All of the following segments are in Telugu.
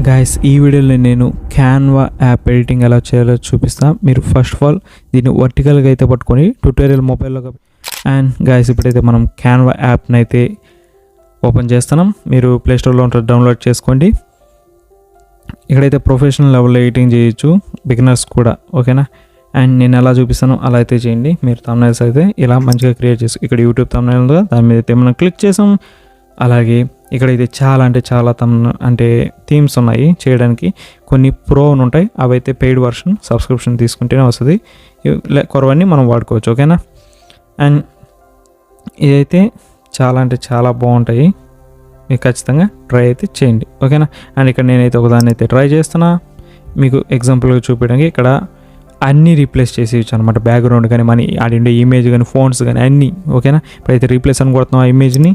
గైస్ ఈ వీడియోలో నేను క్యాన్వా యాప్ ఎడిటింగ్ ఎలా చేయాలో చూపిస్తాను. మీరు ఫస్ట్ ఆఫ్ ఆల్ దీన్ని వర్టికల్గా అయితే పట్టుకొని ట్యూటోరియల్ మొబైల్లో అండ్ గైస్ ఇప్పుడైతే మనం క్యాన్వా యాప్ని అయితే ఓపెన్ చేస్తున్నాం. మీరు ప్లేస్టోర్లో ఉంటుంది, డౌన్లోడ్ చేసుకోండి. ఇక్కడైతే ప్రొఫెషనల్ లెవెల్లో ఎడిటింగ్ చేయొచ్చు, బిగినర్స్ కూడా, ఓకేనా. అండ్ నేను ఎలా చూపిస్తాను అలా అయితే చేయండి. మీరు థంబ్నెయిల్స్ అయితే ఇలా మంచిగా క్రియేట్ చేసి ఇక్కడ యూట్యూబ్ థంబ్నెయిల్ ఉందా దాని మీద అయితే మనం క్లిక్ చేసాం. అలాగే ఇక్కడైతే చాలా థీమ్స్ ఉన్నాయి చేయడానికి. కొన్ని ప్రో అని ఉంటాయి, అవి అయితే పెయిడ్ వర్షన్, సబ్స్క్రిప్షన్ తీసుకుంటేనే వస్తుంది. కొరవన్నీ మనం వాడుకోవచ్చు, ఓకేనా. అండ్ ఇదైతే చాలా బాగుంటాయి, మీకు ఖచ్చితంగా ట్రై అయితే చేయండి, ఓకేనా. అండ్ ఇక్కడ నేనైతే ఒకదాన్ని అయితే ట్రై చేస్తున్నా మీకు ఎగ్జాంపుల్గా చూపించడానికి. ఇక్కడ అన్నీ రీప్లేస్ చేసేయచ్చు అనమాట, బ్యాక్గ్రౌండ్ కానీ మన ఆడిండే ఇమేజ్ కానీ ఫోన్స్ కానీ అన్నీ, ఓకేనా. ఇప్పుడైతే రీప్లేస్ అని కొడుతున్నాం ఆ ఇమేజ్ని.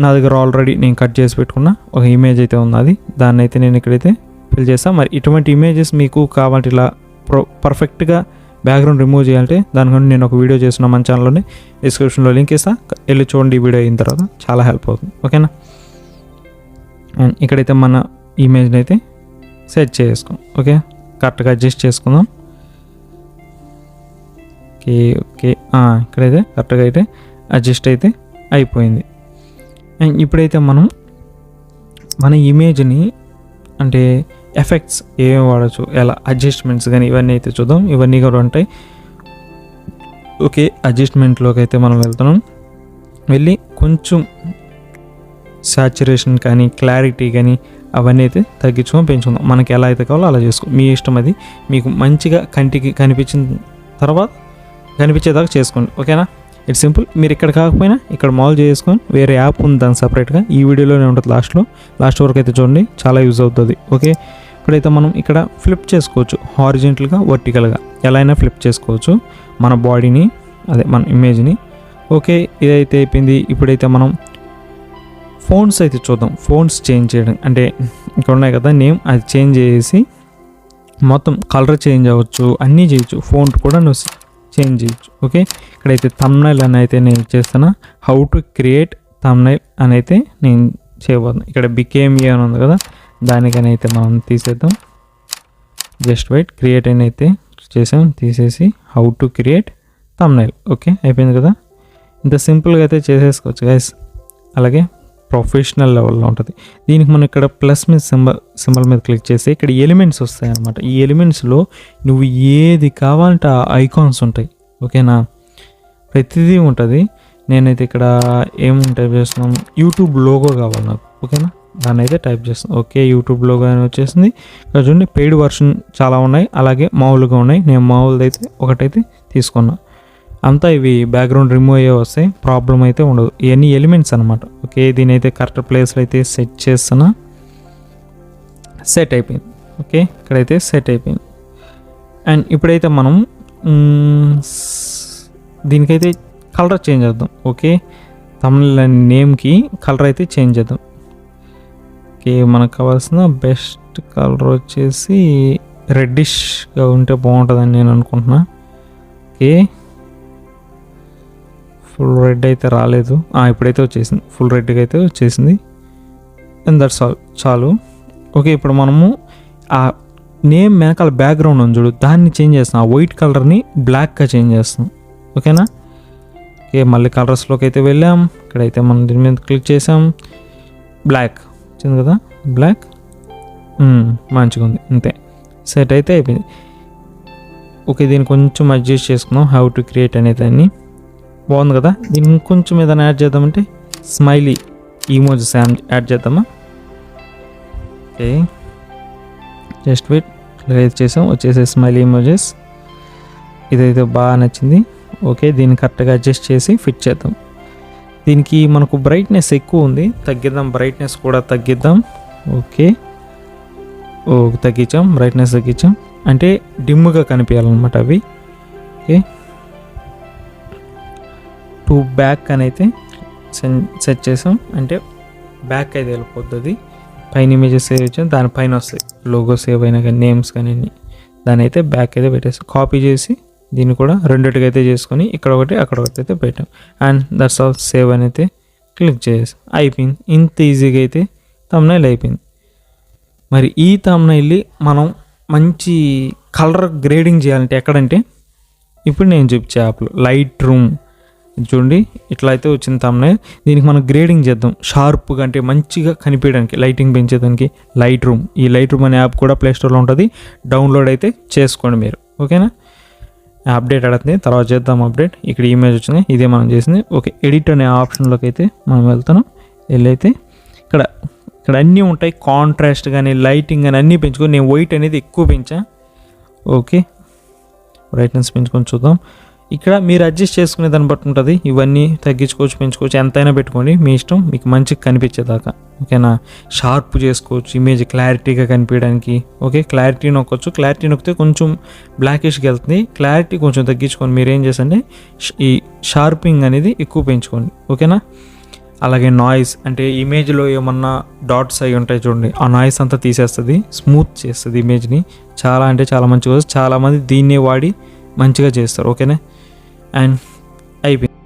నా దగ్గర ఆల్రెడీ నేను కట్ చేసి పెట్టుకున్న ఒక ఇమేజ్ అయితే ఉన్నది, దాన్ని అయితే నేను ఇక్కడైతే ఫిల్ చేస్తాను. మరి ఇటువంటి ఇమేజెస్ మీకు కావాలంటే ఇలా పర్ఫెక్ట్గా బ్యాక్గ్రౌండ్ రిమూవ్ చేయాలంటే దానికంటే నేను ఒక వీడియో చేసిన మన ఛానల్లోనే డిస్క్రిప్షన్లో లింక్ ఇస్తాను, వెళ్ళి చూడండి. ఈ వీడియో అయిన తర్వాత చాలా హెల్ప్ అవుతుంది, ఓకేనా. అండ్ ఇక్కడైతే మన ఇమేజ్ని అయితే సెట్ చేసుకుందాం, ఓకే. కరెక్ట్గా అడ్జస్ట్ చేసుకుందాం. ఓకే ఇక్కడైతే కరెక్ట్గా అయితే అడ్జస్ట్ అయితే అయిపోయింది. అండ్ ఇప్పుడైతే మనం మన ఇమేజ్ని అంటే ఎఫెక్ట్స్ ఏమేమి వాడచ్చు, ఎలా అడ్జస్ట్మెంట్స్ కానీ ఇవన్నీ అయితే చూద్దాం. ఇవన్నీ కూడా ఉంటాయి, ఓకే. అడ్జస్ట్మెంట్లోకి అయితే మనం వెళ్తున్నాం. వెళ్ళి కొంచెం సాచురేషన్ కానీ క్లారిటీ కానీ అవన్నీ అయితే తగ్గించుకొని పెంచుకుందాం. మనకి ఎలా అయితే కావాలో అలా చేసుకో, మీ ఇష్టం. అది మీకు మంచిగా కంటికి కనిపించిన తర్వాత కనిపించేదాకా చేసుకోండి, ఓకేనా. It's simple. మీరు ఇక్కడ కాకపోయినా ఇక్కడ మాల్ చేసుకొని వేరే యాప్ ఉంది దానికి సపరేట్గా, ఈ వీడియోలోనే ఉంటుంది. లాస్ట్ వరకు అయితే చూడండి, చాలా యూజ్ అవుతుంది, ఓకే. ఇప్పుడైతే మనం ఇక్కడ ఫ్లిప్ చేసుకోవచ్చు, హారిజెంటల్గా వర్టికల్గా ఎలా అయినా ఫ్లిప్ చేసుకోవచ్చు మన బాడీని, అదే మన ఇమేజ్ని, ఓకే. ఇదైతే అయిపోయింది. ఇప్పుడైతే మనం ఫోన్స్ అయితే చూద్దాం. ఫోన్స్ చేంజ్ చేయడం అంటే ఇక్కడ ఉన్నాయి కదా నేమ్, అది చేంజ్ చేసి మొత్తం కలర్ చేంజ్ అవ్వచ్చు, అన్నీ చేయొచ్చు. ఫోన్ కూడా నువ్వు చేంజ్ చేయొచ్చు, ఓకే. ఇక్కడైతే థంబ్నెయిల్ అని అయితే నేను చేస్తాను. హౌ టు క్రియేట్ థంబ్నెయిల్ అని అయితే నేను చేయబోతున్నాను. ఇక్కడ బికేఎంఏ అని ఉంది కదా, దానికని అయితే మనం తీసేద్దాం. జస్ట్ వెయిట్, క్రియేట్ అని అయితే చేసాం, తీసేసి how to create thumbnail, okay. అయిపోయింది కదా. ఇంత సింపుల్గా అయితే చేసేసుకోవచ్చు గైస్. అలాగే ప్రొఫెషనల్ లెవెల్లో ఉంటుంది. దీనికి మనం ఇక్కడ ప్లస్ మీద సింబల్ మీద క్లిక్ చేసి ఇక్కడ ఎలిమెంట్స్ వస్తాయి అన్నమాట. ఈ ఎలిమెంట్స్లో నువ్వు ఏది కావాలంటే ఆ ఐకాన్స్ ఉంటాయి, ఓకేనా. ప్రతిదీ ఉంటుంది. నేనైతే ఇక్కడ ఏం టైప్ చేస్తున్నాను, యూట్యూబ్ లోగో కావాలి నాకు, ఓకేనా. దాన్ని అయితే టైప్ చేస్తాను, ఓకే. యూట్యూబ్ లోగో అని వచ్చేసింది. ఇక్కడ చూడండి పెయిడ్ వర్షన్ చాలా ఉన్నాయి, అలాగే మామూలుగా ఉన్నాయి. నేను మామూలుది అయితే ఒకటైతే తీసుకున్నా. అంతా ఇవి బ్యాక్గ్రౌండ్ రిమూవ్ అయ్యే వస్తాయి, ప్రాబ్లం అయితే ఉండదు. ఇవన్నీ ఎలిమెంట్స్ అనమాట, ఓకే. దీని అయితే కరెక్ట్ ప్లేస్లో అయితే సెట్ చేస్తున్నా. సెట్ అయిపోయింది, ఓకే. ఇక్కడైతే సెట్ అయిపోయింది. అండ్ ఇప్పుడైతే మనం దీనికైతే కలర్ చేంజ్ చేద్దాం, ఓకే. థంబ్నెయిల్ నేమ్కి కలర్ అయితే చేంజ్ చేద్దాం, ఓకే. మనకు కావాల్సిన బెస్ట్ కలర్ వచ్చేసి రెడ్డిష్గా ఉంటే బాగుంటుందని నేను అనుకుంటున్నా, ఓకే. ఫుల్ రెడ్ అయితే రాలేదు, ఇప్పుడైతే వచ్చేసింది, ఫుల్ రెడ్గా అయితే వచ్చేసింది. అండ్ దట్స్ ఆల్, చాలు, ఓకే. ఇప్పుడు మనము ఆ నేమ్ వెనకాల బ్యాక్గ్రౌండ్ ఉంది చూడు, దాన్ని చేంజ్ చేస్తాం. ఆ వైట్ కలర్ని బ్లాక్గా చేంజ్ చేస్తాం, ఓకేనా. ఓకే, మళ్ళీ కలర్స్లోకి అయితే వెళ్ళాం. ఇక్కడైతే మనం దీని మీద క్లిక్ చేసాం, బ్లాక్ వచ్చింది కదా, బ్లాక్ మంచిగా ఉంది, అంతే. సెట్ అయితే అయిపోయింది, ఓకే. దీన్ని కొంచెం అడ్జస్ట్ చేసుకుందాం. హౌ టు క్రియేట్ అనేదాన్ని బాగుంది కదా. దీన్ని ఇంకొంచెం ఏదైనా యాడ్ చేద్దామంటే స్మైలీ ఈమోజెస్ యాడ్ చేద్దామా, ఓకే. జస్ట్ వెయిట్, క్లియర్ చేసాం, వచ్చేసే స్మైలీ ఈమోజెస్. ఇదైతే బాగా నచ్చింది, ఓకే. దీన్ని కరెక్ట్గా అడ్జస్ట్ చేసి ఫిట్ చేద్దాం. దీనికి మనకు బ్రైట్నెస్ ఎక్కువ ఉంది, తగ్గిద్దాం. బ్రైట్నెస్ కూడా తగ్గిద్దాం, ఓకే. తగ్గించాం, బ్రైట్నెస్ తగ్గించాం. అంటే డిమ్గా కనిపించాలన్నమాట అవి, ఓకే. టు బ్యాక్ అని అయితే సెట్ చేసాం, అంటే బ్యాక్ అయితే వెళ్ళిపోతుంది. పైన ఇమేజెస్ సేవ్ ఇచ్చాం, దానిపైన వస్తాయి లోగో సేవ్ అయినా కానీ నేమ్స్ కానీ, దాని అయితే బ్యాక్ అయితే పెట్టేస్తాం. కాపీ చేసి దీన్ని కూడా రెండింటికి అయితే చేసుకొని ఇక్కడ ఒకటి అక్కడ ఒకటి అయితే పెట్టాం. అండ్ దట్స్ ఆల్, సేవ్ అని అయితే క్లిక్ చేసి అయిపోయింది. ఇంత ఈజీగా అయితే థంబ్నెయిల్ అయిపోయింది. మరి ఈ థంబ్నెయిల్ని మనం మంచి కలర్ గ్రేడింగ్ చేయాలంటే ఎక్కడంటే ఇప్పుడు నేను చూపించే యాప్లో లైట్ రూమ్ చూడండి, ఇట్లా అయితే వచ్చిన థంబ్నెయిల్. దీనికి మనం గ్రేడింగ్ చేద్దాం షార్ప్గా, అంటే మంచిగా కనిపించడానికి, లైటింగ్ పెంచేదానికి లైట్ రూమ్. ఈ లైట్ రూమ్ అనే యాప్ కూడా ప్లేస్టోర్లో ఉంటుంది, డౌన్లోడ్ అయితే చేసుకోండి మీరు. ఓకేనా, అప్డేట్ అడుగుతుంది, తర్వాత చేద్దాం అప్డేట్. ఇక్కడ ఇమేజ్ వచ్చింది, ఇదే మనం చేసింది. ఓకే, ఎడిట్ అనే ఆప్షన్లోకి అయితే మనం వెళ్తాను. వెళ్ళైతే ఇక్కడ అన్నీ ఉంటాయి, కాంట్రాస్ట్ కానీ లైటింగ్ కానీ అన్నీ పెంచుకొని, నేను వైట్ అనేది ఎక్కువ పెంచా. ఓకే, బ్రైట్నెస్ పెంచుకొని చూద్దాం. ఇక్కడ మీరు అడ్జస్ట్ చేసుకునే దాన్ని బట్టి ఉంటుంది, ఇవన్నీ తగ్గించుకోవచ్చు పెంచుకోవచ్చు, ఎంతైనా పెట్టుకోండి మీ ఇష్టం, మీకు మంచిగా కనిపించేదాకా. ఓకేనా, షార్ప్ చేసుకోవచ్చు ఇమేజ్ క్లారిటీగా కనిపించడానికి. ఓకే, క్లారిటీ నొక్కొచ్చు, క్లారిటీ నొక్కితే కొంచెం బ్లాకిష్కి వెళ్తుంది, క్లారిటీ కొంచెం తగ్గించుకొని మీరు ఏం చేసండి ఈ షార్పింగ్ అనేది ఎక్కువ పెంచుకోండి. ఓకేనా, అలాగే నాయిస్, అంటే ఇమేజ్లో ఏమన్నా డాట్స్ అయి ఉంటాయి చూడండి, ఆ నాయిస్ అంతా తీసేస్తుంది, స్మూత్ చేస్తుంది ఇమేజ్ని. చాలా అంటే చాలా మంచిగా, చాలామంది దీన్నే వాడి మంచిగా చేస్తారు. ఓకేనా, అండ్ అయిపోయింది.